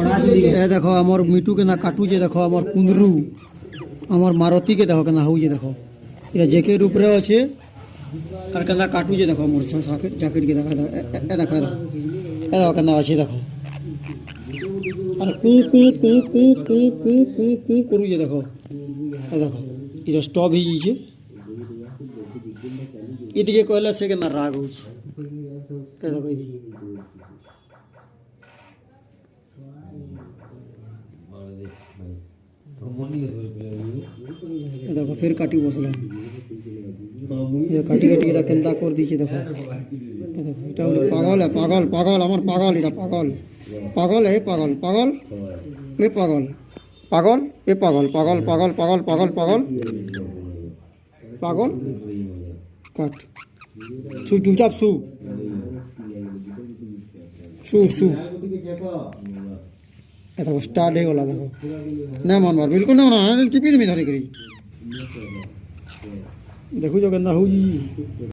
ए देखो आमर मिटू के ना काटुचे देखो आमर कुंदरू आमर मारुति के देखो केना होउजे देखो इरा जेके रूप रे আছে আর কেনা কাটুছে দেখো মোর জ্যাকেট के देखो ए देखो ए देखो केना আছে देखो আর কু কু কু কু কু কু কু কু করুছে देखो ए देखो इरा स्टॉप ही जाइए इटिके कहला से केना राग होछ ए देखो देखो फिर काटी बसला ये काटी काटी एटा केंदा कर दीछे देखो देखो এটা হলো পাগল পাগল পাগল আমার পাগল এটা পাগল পাগল এ পাগল পাগল এ পাগল পাগল এ পাগল পাগল পাগল পাগল পাগল পাগল পাগল কাট সু চুপচাপ সু সু সু এটা স্টার্ট হয়ে গলা দেখো না মানবার बिल्कुल না না টিপি তুমি ধরে করি देखो जो गंदा हो जी।